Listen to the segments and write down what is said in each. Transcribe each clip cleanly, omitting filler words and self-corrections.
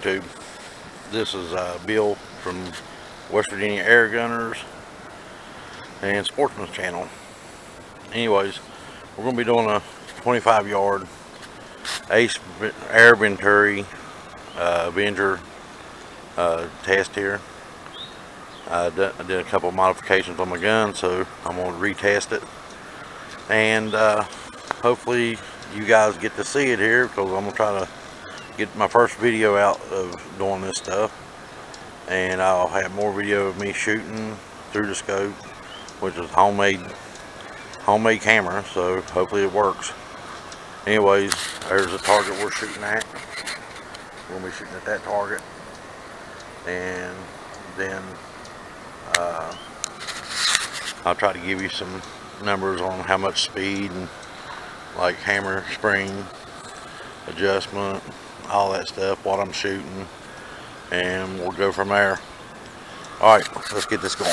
YouTube? This is Bill from West Virginia Air Gunners and Sportsman's Channel. Anyways, we're going to be doing a 25-yard Ace Air Venturi Avenger test here. I did a couple of modifications on my gun, so I'm going to retest it, and hopefully you guys get to see it here, because I'm going to try to get my first video out of doing this stuff, and I'll have more video of me shooting through the scope, which is homemade camera, so hopefully it works. Anyways, there's the target we're shooting at. We're going to be shooting at that target, and then I'll try to give you some numbers on how much speed and like hammer spring adjustment, all that stuff, what I'm shooting, and we'll go from there. Alright, let's get this going.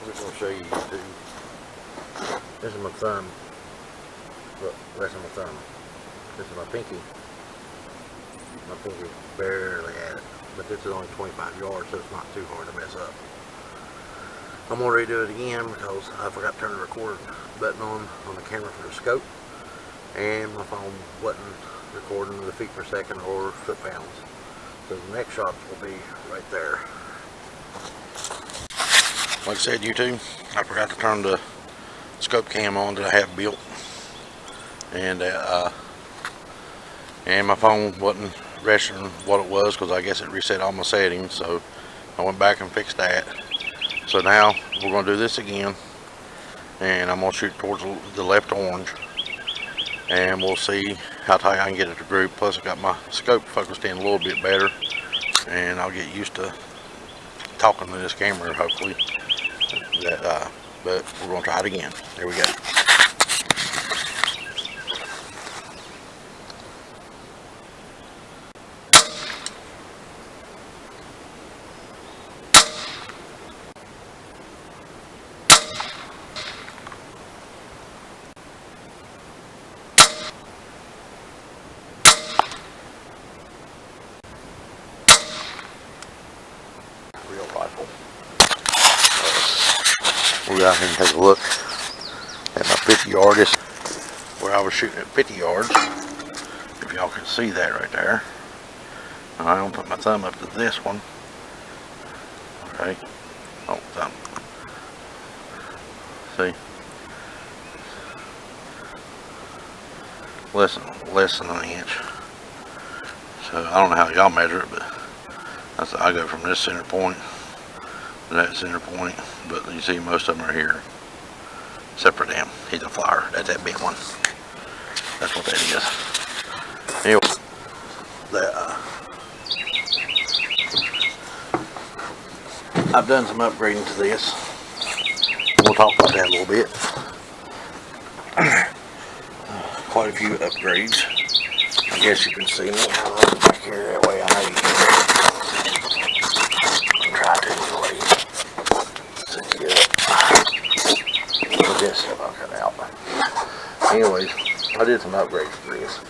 I'm just going to show you YouTube. This is my thumb. Look, that's my thumb. This is my pinky. My pinky barely at it. But this is only 25 yards, so it's not too hard to mess up. I'm going to redo it again because I forgot to turn the record button on the camera for the scope. And my phone wasn't recording the feet per second or foot pounds. So the next shots will be right there. Like I said, YouTube, I forgot to turn the scope cam on that I have built, and my phone wasn't registering what it was, because I guess it reset all my settings, so I went back and fixed that. So now we're going to do this again, and I'm going to shoot towards the left orange, and we'll see how tight I can get it to group. Plus I got my scope focused in a little bit better, and I'll get used to talking to this camera hopefully. But we're going to try it again. There we go. Real rifle. We'll go out here and take a look at my 50 yardest, where I was shooting at 50 yards. If y'all can see that right there. Alright, I'm going to put my thumb up to this one. Okay. Oh, thumb. See? Less than an inch. So I don't know how y'all measure it, but I go from this center point to that center point. But you see most of them are here, except for them. He's a flyer. That's that big one. That's what that is. Anyway, I've done some upgrading to this. We'll talk about that a little bit. Quite a few upgrades. I guess you can see me. I'll run it back here that way. I know you can. Try to anyway. This stuff I'll cut out. Anyways, I did some upgrades for this.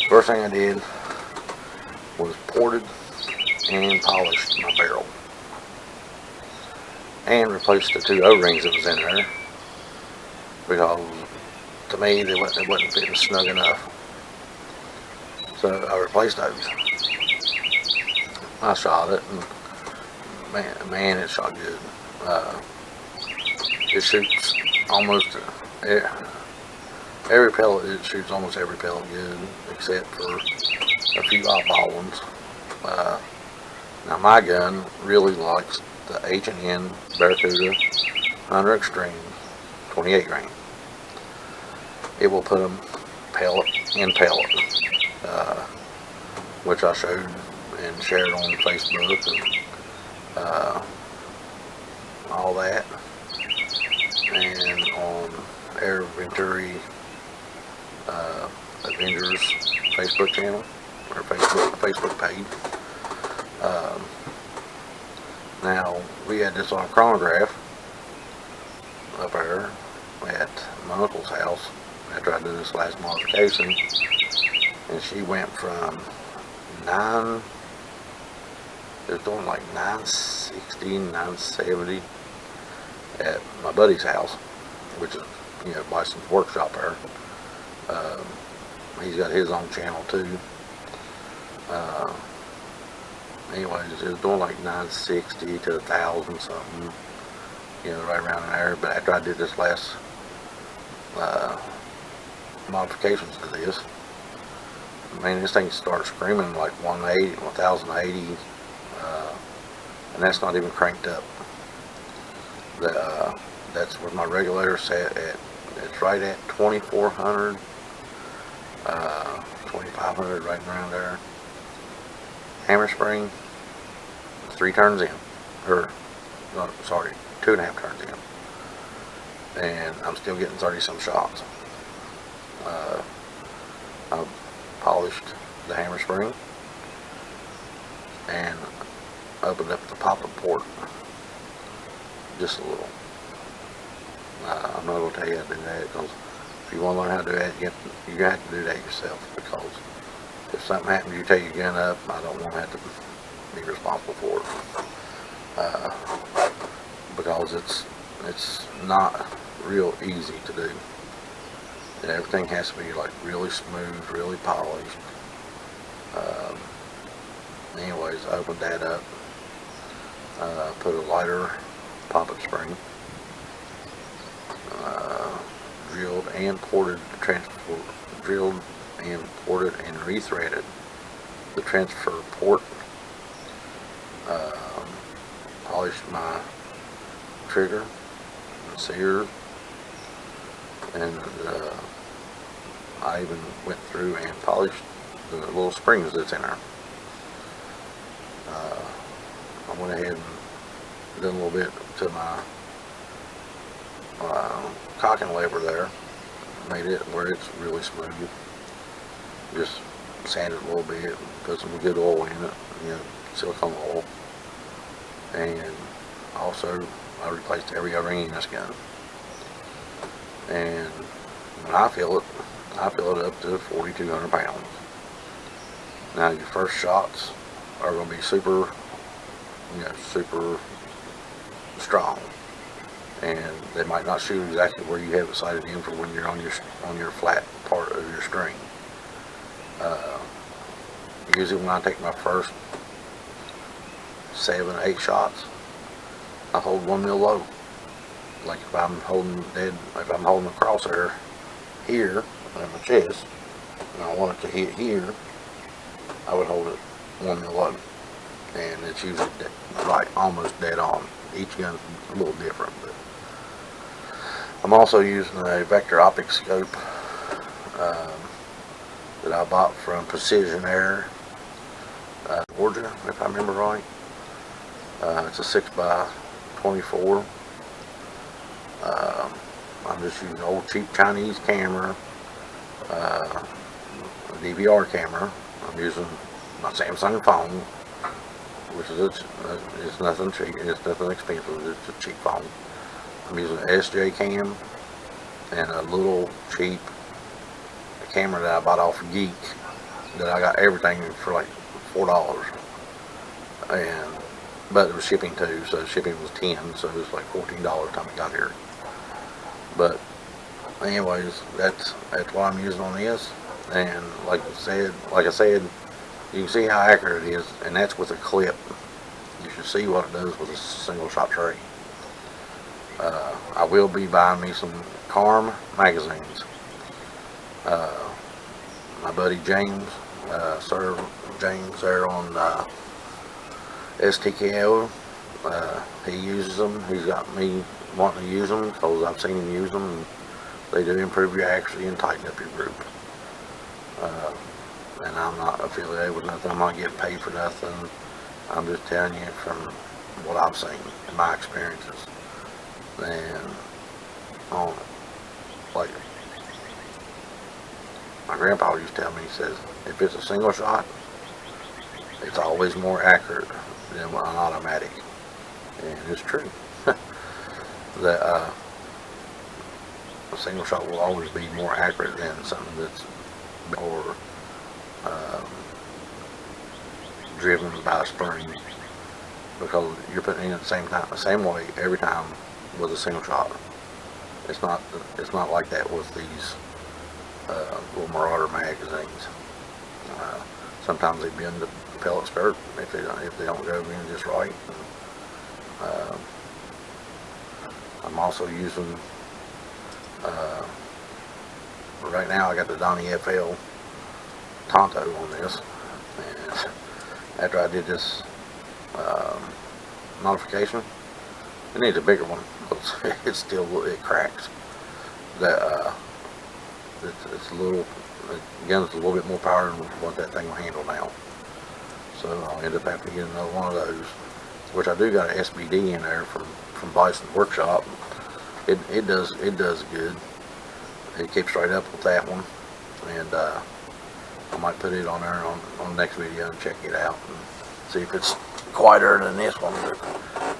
First thing I did was ported and polished my barrel, and replaced the two O-rings that was in there, because to me they wasn't fitting snug enough. So I replaced those. I shot it, and man, it shot good. It shoots almost every pellet. It shoots almost every pellet good, except for a few oddball ones. Now my gun really likes the H&N Barracuda Hunter Extreme 28 grain. It will put them pellet in pellet, which I showed and shared on Facebook, all that, and on Avenger Avengers Facebook channel or Facebook page. Now we had this on a chronograph up there at my uncle's house after I did this last modification, and she went from 9, it was doing like 960, 970 at my buddy's house, which is, you know, Bison's workshop there. He's got his own channel too. Anyways, it was doing like 960 to 1,000 something, you know, right around there. But after I did this last modifications to this, man, this thing started screaming like 180, 1080, and that's not even cranked up. That's where my regulator set at. It's right at 2400, 2500, right around there. Hammer spring, 3 turns in, or no, sorry, 2.5 turns in, and I'm still getting 30 some shots. I polished the hammer spring and opened up the pop-up port just a little. I'm not going to tell you how to do that, because if you want to learn how to do that, you're going to have to do that yourself, because if something happens, you take your gun up, I don't want to have to be responsible for it. Because it's not real easy to do. And everything has to be like really smooth, really polished. Anyways, I opened that up, put a lighter pop-up spring, drilled and ported the transfer, drilled and ported and rethreaded the transfer port, polished my trigger and sear, and I even went through and polished the little springs that's in there. I went ahead and did a little bit to my cocking lever there, made it where it's really smooth. Just sand it a little bit, put some good oil in it, you know, silicone oil, and also I replaced every O-ring in this gun. And when I fill it up to 4,200 pounds. Now your first shots are going to be super strong, and they might not shoot exactly where you have it sighted in for when you're on your flat part of your string. Usually when I take my first 7, 8 shots, I hold 1 mil low. Like if I'm holding the crosshair here on my chest, and I want it to hit here, I would hold it 1 mil low, and it's usually right almost dead on. Each gun's a little different, but I'm also using a vector optic scope that I bought from Precision Air, Georgia, if I remember right. It's a 6x24. I'm just using an old cheap Chinese camera, a DVR camera. I'm using my Samsung phone, which is it's nothing cheap, it's nothing expensive, it's a cheap phone. I'm using an SJ cam and a little cheap camera that I bought off of Geek, that I got everything for like $4, but it was shipping too, so shipping was $10, so it was like $14 time it got here. But anyways, that's what I'm using on this, and like I said, you can see how accurate it is, and that's with a clip. You should see what it does with a single shot tray. I will be buying me some Carm magazines. My buddy James, Sir James there on STKO, he uses them. He's got me wanting to use them because I've seen him use them, and they do improve your accuracy and tighten up your group. And I'm not affiliated with nothing. I'm not getting paid for nothing. I'm just telling you from what I've seen in my experiences. And like my grandpa used to tell me, he says, if it's a single shot, it's always more accurate than an automatic. And it's true. That a single shot will always be more accurate than something that's or driven by a spring, because you're putting in at the same way every time with a single shot. It's not like that with these little Marauder magazines. Sometimes they bend the pellet skirt if they don't go in just right. I'm also using right now I got the Donnie FL Tonto on this, and after I did this modification, it needs a bigger one because it cracks. That it's a little, again, it's a little bit more power than what that thing will handle now. So I'll end up having to get another one of those, which I do got an SBD in there from Bison Workshop. It does good. It keeps right up with that one, and I might put it on there on the next video and check it out and see if it's quieter than this one. But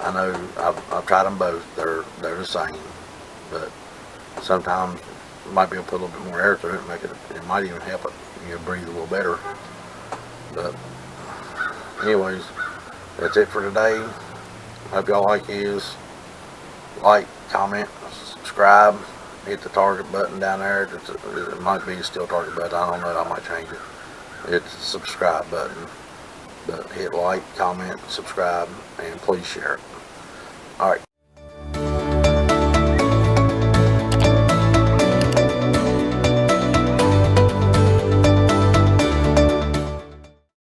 I know I've tried them both. They're the same, but sometimes you might be able to put a little bit more air through it and make it. It might even help it breathe a little better. But anyways, that's it for today. Hope y'all like his. Like, comment, subscribe, hit the target button down there. It might be still target button, I don't know, I might change it. It's the subscribe button. But hit like, comment, subscribe, and please share it. Alright.